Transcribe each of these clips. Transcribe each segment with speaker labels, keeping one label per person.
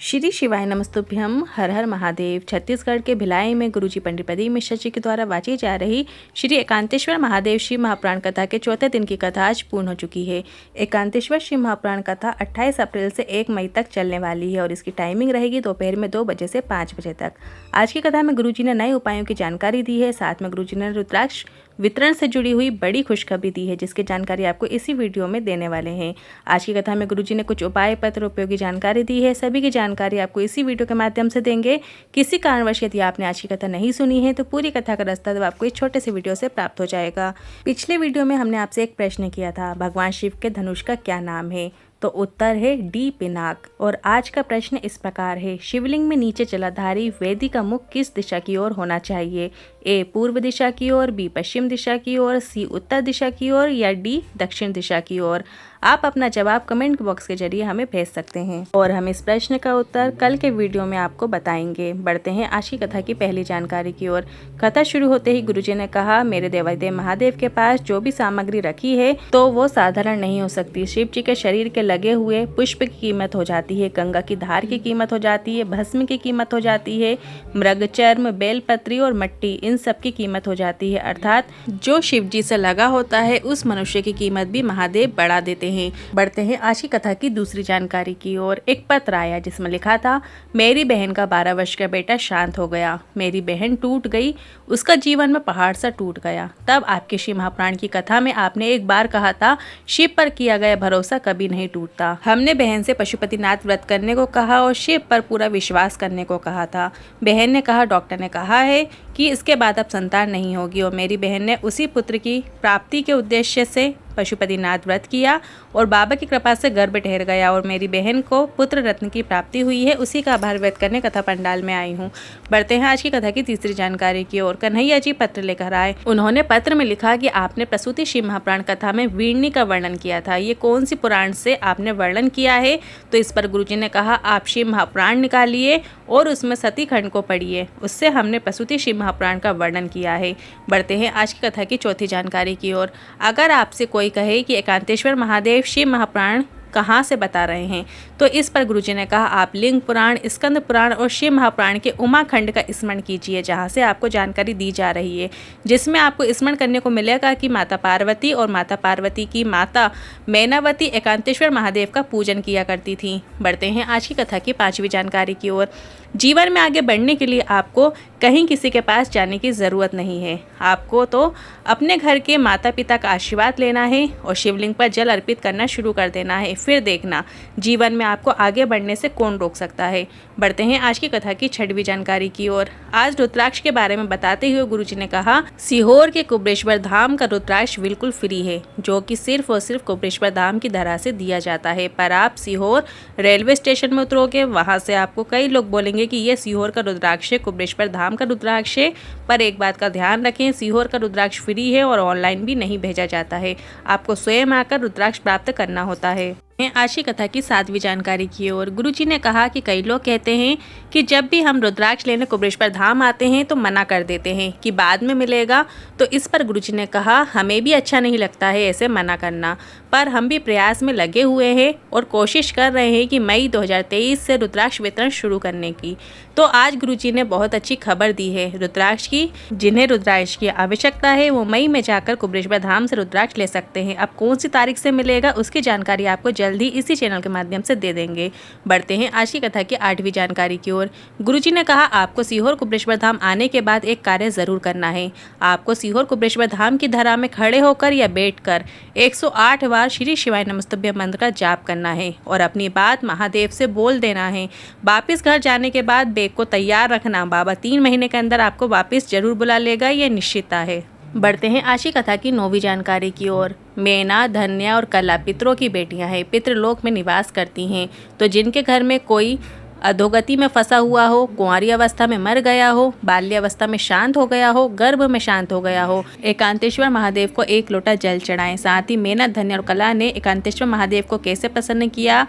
Speaker 1: श्री शिवाय नमस्तुभ्यम। हर हर महादेव। छत्तीसगढ़ के भिलाई में गुरुजी पंडित प्रदीप मिश्रा जी के द्वारा वाची जा रही श्री एकांतेश्वर महादेव शिव महापुराण कथा के चौथे दिन की कथा आज पूर्ण हो चुकी है। एकांतेश्वर शिव महापुराण कथा 28 अप्रैल से 1 मई तक चलने वाली है और इसकी टाइमिंग रहेगी दोपहर में 2 बजे से 5 बजे तक। आज की कथा में गुरुजी ने नए उपायों की जानकारी दी है। साथ में गुरुजी ने रुद्राक्ष वितरण से जुड़ी हुई बड़ी खुशखबरी दी है, जिसकी जानकारी आपको इसी वीडियो में देने वाले हैं। आज की कथा में गुरुजी ने कुछ उपाय पत्र उपयोगी जानकारी दी है। सभी की जानकारी आपको इसी वीडियो के माध्यम से देंगे। किसी कारणवश यदि आपने आज की कथा नहीं सुनी है तो पूरी कथा का दस्तावेज आपको इस छोटे से वीडियो से प्राप्त हो जाएगा। पिछले वीडियो में हमने आपसे एक प्रश्न किया था, भगवान शिव के धनुष का क्या नाम है? तो उत्तर है डी पिनाक। और आज का प्रश्न इस प्रकार है, शिवलिंग में नीचे जलाधारी वेदी का मुख किस दिशा की ओर होना चाहिए? ए पूर्व दिशा की ओर, बी पश्चिम दिशा की ओर, सी उत्तर दिशा की ओर या डी दक्षिण दिशा की ओर? आप अपना जवाब कमेंट बॉक्स के जरिए हमें भेज सकते हैं और हम इस प्रश्न का उत्तर कल के वीडियो में आपको बताएंगे। बढ़ते हैं आज की कथा की पहली जानकारी की ओर। कथा शुरू होते ही गुरुजी ने कहा, मेरे देवादिदेव महादेव के पास जो भी सामग्री रखी है तो वो साधारण नहीं हो सकती। शिव जी के शरीर के लगे हुए पुष्प की कीमत हो जाती है, गंगा की धार की कीमत हो जाती है, भस्म की कीमत हो जाती है, मृग चर्म, बेलपत्री और मट्टी, इन सब की कीमत हो जाती है। अर्थात जो शिव जी से लगा होता है उस मनुष्य की कीमत भी महादेव बढ़ा देते हैं। बढ़ते हैं आज की कथा की दूसरी जानकारी की ओर। एक पत्र आया जिसमें लिखा था, मेरी बहन का 12 वर्ष का बेटा शांत हो गया, मेरी बहन टूट गई, उसका जीवन में पहाड़ सा टूट गया। तब आपके शिव महापुराण की कथा में आपने एक बार कहा था, शिव पर किया गया भरोसा कभी नहीं टूटता। हमने बहन से पशुपतिनाथ व्रत करने को कहा और शिव पर पूरा विश्वास करने को कहा था। बहन ने कहा, डॉक्टर ने कहा है कि इसके बाद अब संतान नहीं होगी और मेरी बहन ने उसी पुत्र की प्राप्ति के उद्देश्य से पशुपतिनाथ व्रत किया और बाबा की कृपा से गर्भ ठहर गया और मेरी बहन को पुत्र रत्न की प्राप्ति हुई है। उसी का आभार व्यक्त करने कथा पंडाल में आई हूँ। बढ़ते हैं आज की कथा की तीसरी जानकारी की ओर। कन्हैया जी पत्र लेकर आए। उन्होंने पत्र में लिखा कि आपने प्रसूति शिव महापुराण कथा में वीरनी का वर्णन किया था, ये कौन सी पुराण से आपने वर्णन किया है? तो इस पर गुरुजी ने कहा, आप शिव महापुराण निकालिए और उसमें सती खंड को पढ़िए, उससे हमने प्रसूति शिव महापुराण का वर्णन किया है। बढ़ते हैं आज की कथा की चौथी जानकारी की ओर। अगर आपसे कोई कहे कि एकांतेश्वर महादेव शिव महापुराण कहाँ से बता रहे हैं, तो इस पर गुरुजी ने कहा, आप लिंग पुराण, स्कंद पुराण और शिव महापुराण के उमा खंड का स्मरण कीजिए, जहाँ से आपको जानकारी दी जा रही है, जिसमें आपको स्मरण करने को मिलेगा कि माता पार्वती और माता पार्वती की माता मैनावती एकांतेश्वर महादेव का पूजन किया करती थी। बढ़ते हैं आज की कथा की पांचवी जानकारी की ओर। जीवन में आगे बढ़ने के लिए आपको कहीं किसी के पास जाने की ज़रूरत नहीं है। आपको तो अपने घर के माता पिता का आशीर्वाद लेना है और शिवलिंग पर जल अर्पित करना शुरू कर देना है, फिर देखना जीवन में आपको आगे बढ़ने से कौन रोक सकता है। बढ़ते हैं आज की कथा की छठवीं जानकारी की ओर। आज रुद्राक्ष के बारे में बताते हुए गुरुजी ने कहा, सीहोर के कुबरेश्वर धाम का रुद्राक्ष बिल्कुल फ्री है, जो कि सिर्फ और सिर्फ कुबरेश्वर धाम की धरा से दिया जाता है। पर आप सीहोर रेलवे स्टेशन में उतरोगे, वहां से आपको कई लोग बोलेंगे कि ये सीहोर का रुद्राक्ष है, कुबरेश्वर धाम का रुद्राक्ष है। पर एक बात का ध्यान रखें, सीहोर का रुद्राक्ष फ्री है और ऑनलाइन भी नहीं भेजा जाता है, आपको स्वयं आकर रुद्राक्ष प्राप्त करना होता है। आज की कथा की सातवीं जानकारी की ओर। गुरुजी ने कहा कि कई लोग कहते हैं कि जब भी हम रुद्राक्ष लेने कुबरेश्वर धाम आते हैं तो मना कर देते हैं कि बाद में मिलेगा। तो इस पर गुरुजी ने कहा, हमें भी अच्छा नहीं लगता है ऐसे मना करना, पर हम भी प्रयास में लगे हुए हैं और कोशिश कर रहे हैं कि मई 2023 से रुद्राक्ष वितरण शुरू करने की। तो आज गुरुजी ने बहुत अच्छी खबर दी है रुद्राक्ष की। जिन्हें रुद्राक्ष की आवश्यकता है वो मई में जाकर कुबरेश्वर धाम से रुद्राक्ष ले सकते हैं। अब कौन सी तारीख से मिलेगा उसकी जानकारी आपको जल्दी इसी चैनल के माध्यम से दे देंगे। बढ़ते हैं आज की कथा की आठवीं जानकारी की ओर। गुरुजी ने कहा, आपको सीहोर कुबरेश्वर धाम आने के बाद एक कार्य जरूर करना है। आपको सीहोर कुबरेश्वर धाम की धरा में खड़े होकर या बैठकर 108 बार श्री शिवाय नमस्तुभ्यम मंत्र का जाप करना है और अपनी बात महादेव से बोल देना है। वापिस घर जाने के बाद बैग को तैयार रखना, बाबा 3 महीने के अंदर आपको वापिस जरूर बुला लेगा, यह निश्चितता है। बढ़ते हैं आज की कथा की 9वीं जानकारी की ओर। मैना, धन्या और कला पितरों की बेटियां हैं, पितृलोक में निवास करती हैं। तो जिनके घर में कोई अधोगति में फंसा हुआ हो, कुंवारी अवस्था में मर गया हो, बाल्यावस्था में शांत हो गया हो, गर्भ में शांत हो गया हो, एकांतेश्वर महादेव को 1 लोटा जल चढ़ाएं। साथ ही मैना, धन्या और कला ने एकांतेश्वर महादेव को कैसे प्रसन्न किया,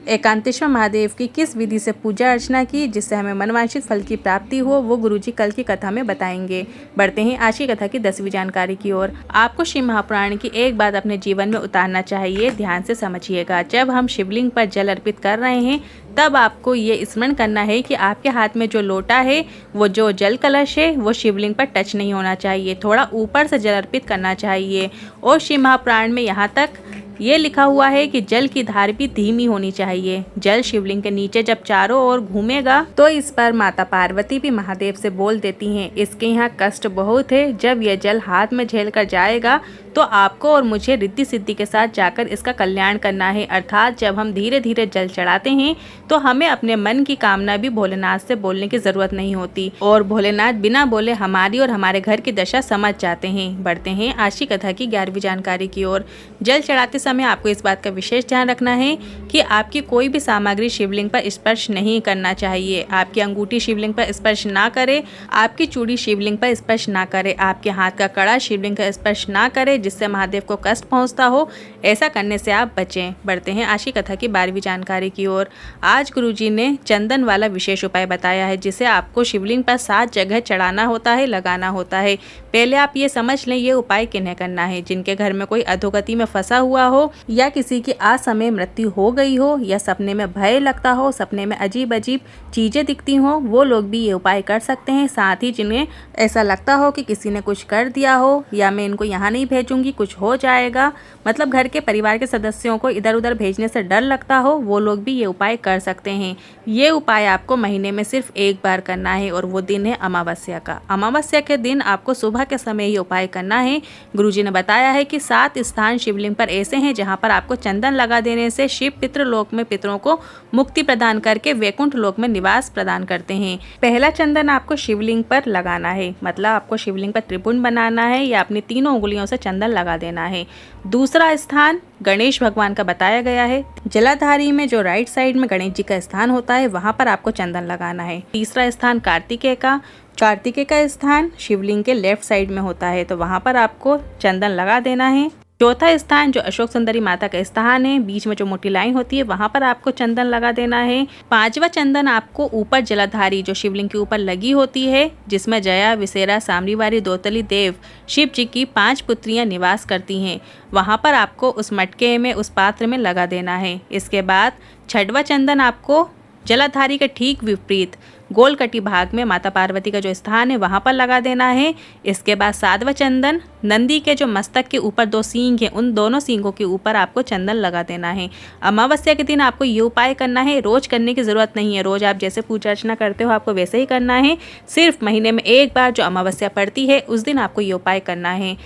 Speaker 1: एकांतेश्वर महादेव की किस विधि से पूजा अर्चना की जिससे हमें मनवांछित फल की प्राप्ति हो, वो गुरुजी कल की कथा में बताएंगे। बढ़ते हैं आज की कथा की 10वीं जानकारी की ओर। आपको शिव महापुराण की एक बात अपने जीवन में उतारना चाहिए, ध्यान से समझिएगा। जब हम शिवलिंग पर जल अर्पित कर रहे हैं तब आपको ये स्मरण करना है कि आपके हाथ में जो लोटा है, वो जो जल कलश है, वो शिवलिंग पर टच नहीं होना चाहिए, थोड़ा ऊपर से जल अर्पित करना चाहिए। और शिव महापुराण में यहाँ तक ये लिखा हुआ है कि जल की धार भी धीमी होनी चाहिए। जल शिवलिंग के नीचे जब चारों ओर घूमेगा तो इस पर माता पार्वती भी महादेव से बोल देती हैं, इसके यहाँ कष्ट बहुत है। जब यह जल हाथ में झेल कर जाएगा तो आपको और मुझे रिद्धि सिद्धि के साथ जाकर इसका कल्याण करना है। अर्थात जब हम धीरे धीरे जल चढ़ाते हैं तो हमें अपने मन की कामना भी भोलेनाथ से बोलने की जरूरत नहीं होती और भोलेनाथ बिना बोले हमारी और हमारे घर की दशा समझ जाते हैं। बढ़ते हैं आज की कथा की 11वीं जानकारी की ओर। जल चढ़ाते समय आपको इस बात का विशेष ध्यान रखना है कि आपकी कोई भी सामग्री शिवलिंग पर स्पर्श नहीं करना चाहिए। आपकी अंगूठी शिवलिंग पर स्पर्श ना करे, आपकी चूड़ी शिवलिंग पर स्पर्श ना करे, आपके हाथ का कड़ा शिवलिंग का स्पर्श ना करे जिससे महादेव को कष्ट पहुंचता हो, ऐसा करने से आप बचें। बढ़ते हैं आज की कथा की 12वीं जानकारी की ओर। आज गुरुजी ने चंदन वाला विशेष उपाय बताया है जिसे आपको शिवलिंग पर 7 जगह चढ़ाना होता है, लगाना होता है। पहले आप ये समझ लें ये उपाय किन्हें करना है। जिनके घर में कोई अधोगति में फंसा हुआ हो, या किसी की असमय मृत्यु हो गई हो, या सपने में भय लगता हो, सपने में अजीब अजीब चीजें दिखती हो, वो लोग भी ये उपाय कर सकते हैं। साथ ही जिन्हें ऐसा लगता हो कि किसी ने कुछ कर दिया हो, या मैं इनको यहाँ नहीं भेजूंगी, कुछ हो जाएगा, मतलब घर के परिवार के सदस्यों को इधर उधर भेजने से डर लगता हो, वो लोग भी ये उपाय कर सकते हैं। ये उपाय आपको महीने में सिर्फ एक बार करना है और वो दिन है अमावस्या का। अमावस्या के दिन आपको सुबह के समय ये उपाय करना है। गुरुजी ने बताया है कि 7 स्थान शिवलिंग पर ऐसे हैं जहाँ पर आपको चंदन लगा देने से शिव पितृलोक में पितरों को मुक्ति प्रदान करके वैकुंठ लोक में निवास प्रदान करते हैं। पहला चंदन आपको शिवलिंग पर लगाना है, मतलब आपको शिवलिंग पर त्रिपुंड बनाना है या अपनी 3 उंगलियों से चंदन लगा देना है। दूसरा स्थान गणेश भगवान का बताया गया है। जलाधारी में जो राइट साइड में गणेश जी का स्थान होता है वहां पर आपको चंदन लगाना है। तीसरा स्थान कार्तिकेय का स्थान शिवलिंग के लेफ्ट साइड में होता है, तो वहां पर आपको चंदन लगा देना है। चौथा स्थान जो अशोक सुंदरी माता का स्थान है, बीच में जो मोटी लाइन होती है वहां पर आपको चंदन लगा देना है। 5वां चंदन आपको ऊपर जलाधारी जो शिवलिंग के ऊपर लगी होती है, जिसमें जया, विसेरा, सामरीवारी, दौतली देव शिव जी की 5 पुत्रियां निवास करती हैं, वहां पर आपको उस मटके में, उस पात्र में लगा देना है। इसके बाद 6वां चंदन आपको जलाधारी के ठीक विपरीत गोलकटी भाग में माता पार्वती का जो स्थान है वहां पर लगा देना है। इसके बाद 7वां चंदन नंदी के जो मस्तक के ऊपर 2 सींग हैं, उन दोनों सींगों के ऊपर आपको चंदन लगा देना है। अमावस्या के दिन आपको ये उपाय करना है। रोज करने की जरूरत नहीं है, रोज आप जैसे पूजा अर्चना करते हो आपको वैसे ही करना है। सिर्फ महीने में एक बार जो अमावस्या पड़ती है उस दिन आपको ये उपाय करना है।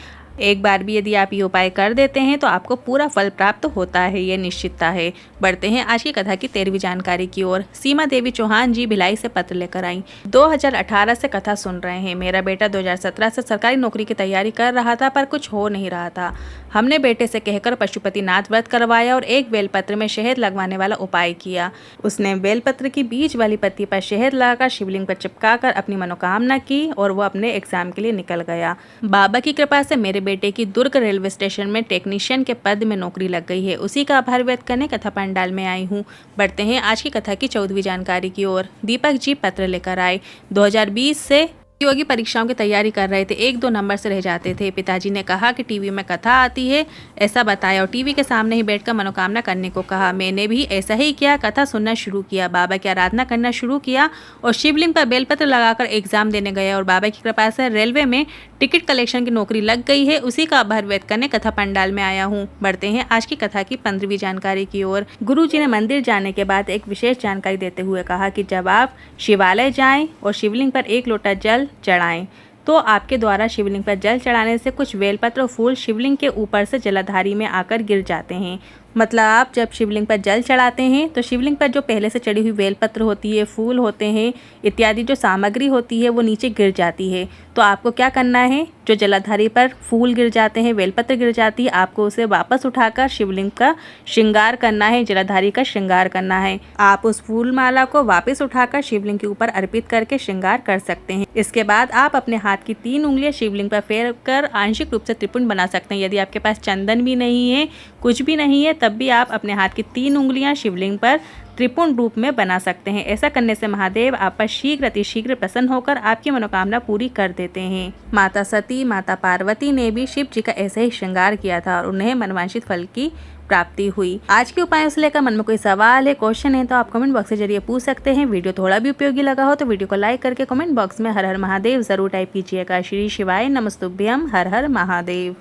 Speaker 1: एक बार भी यदि आप ये उपाय कर देते हैं तो आपको पूरा फल प्राप्त होता है, ये निश्चितता है। बढ़ते हैं आज की कथा की 13वीं जानकारी की ओर। सीमा देवी चौहान जी भिलाई से पत्र लेकर आई। 2018 से कथा सुन रहे हैं। मेरा बेटा 2017 से सरकारी नौकरी की तैयारी कर रहा था पर कुछ हो नहीं रहा था। हमने बेटे से कहकर पशुपतिनाथ व्रत करवाया और एक बेलपत्र में शहद लगवाने वाला उपाय किया। उसने बेलपत्र की बीच वाली पत्ती पर शहद लगाकर शिवलिंग पर चिपकाकर अपनी मनोकामना की और वो अपने एग्जाम के लिए निकल गया। बाबा की कृपा से मेरे बेटे की दुर्ग रेलवे स्टेशन में टेक्नीशियन के पद में नौकरी लग गई है। उसी का आभार व्यक्त करने कथा पंडाल में आई हूँ। बढ़ते हैं आज की कथा की 14वीं जानकारी की ओर। दीपक जी पत्र लेकर आए। 2020 से प्रतियोगी परीक्षाओं की तैयारी कर रहे थे, 1-2 नंबर से रह जाते थे। पिताजी ने कहा कि टीवी में कथा आती है, ऐसा बताया और टीवी के सामने ही बैठकर मनोकामना करने को कहा। मैंने भी ऐसा ही किया, कथा सुनना शुरू किया, बाबा की आराधना करना शुरू किया और शिवलिंग पर बेलपत्र लगाकर एग्जाम देने गया और बाबा की कृपा से रेलवे में टिकट कलेक्शन की नौकरी लग गई है। उसी का आभार व्यक्त करने कथा पंडाल में आया हूँ। बढ़ते हैं आज की कथा की 15वीं जानकारी की ओर। गुरुजी ने मंदिर जाने के बाद एक विशेष जानकारी देते हुए कहा कि जब आप शिवालय जाएं और शिवलिंग पर 1 लोटा जल चढ़ाएं तो आपके द्वारा शिवलिंग पर जल चढ़ाने से कुछ बेलपत्र और फूल शिवलिंग के ऊपर से जलाधारी में आकर गिर जाते हैं। मतलब आप जब शिवलिंग पर जल चढ़ाते हैं तो शिवलिंग पर जो पहले से चढ़ी हुई बेलपत्र होती है, फूल होते हैं इत्यादि जो सामग्री होती है वो नीचे गिर जाती है। तो आपको क्या करना है, जो जलाधारी पर फूल गिर जाते हैं, बेलपत्र गिर जाती है, आपको उसे वापस उठाकर शिवलिंग का श्रृंगार करना है, जलाधारी का श्रृंगार करना है। आप उस फूल माला को वापस उठाकर शिवलिंग के ऊपर अर्पित करके श्रृंगार कर सकते हैं। इसके बाद आप अपने हाथ की 3 उंगलियां शिवलिंग पर फेर कर आंशिक रूप से त्रिपुंड बना सकते हैं। यदि आपके पास चंदन भी नहीं है, कुछ भी नहीं है, तब तब भी आप अपने हाथ की 3 उंगलियां शिवलिंग पर त्रिपुण रूप में बना सकते हैं। ऐसा करने से महादेव आप पर शीघ्र अतिशीघ्र प्रसन्न होकर आपकी मनोकामना पूरी कर देते हैं। माता सती, माता पार्वती ने भी शिव जी का ऐसे ही श्रृंगार किया था और उन्हें मनवांछित फल की प्राप्ति हुई। आज के उपायों से लेकर मन में कोई सवाल है, क्वेश्चन है तो आप कमेंट बॉक्स के जरिए पूछ सकते हैं। वीडियो थोड़ा भी उपयोगी लगा हो तो वीडियो को लाइक करके कमेंट बॉक्स में हर हर महादेव जरूर टाइप कीजिएगा। श्री शिवाय नमस्तुभ्यम। हर हर महादेव।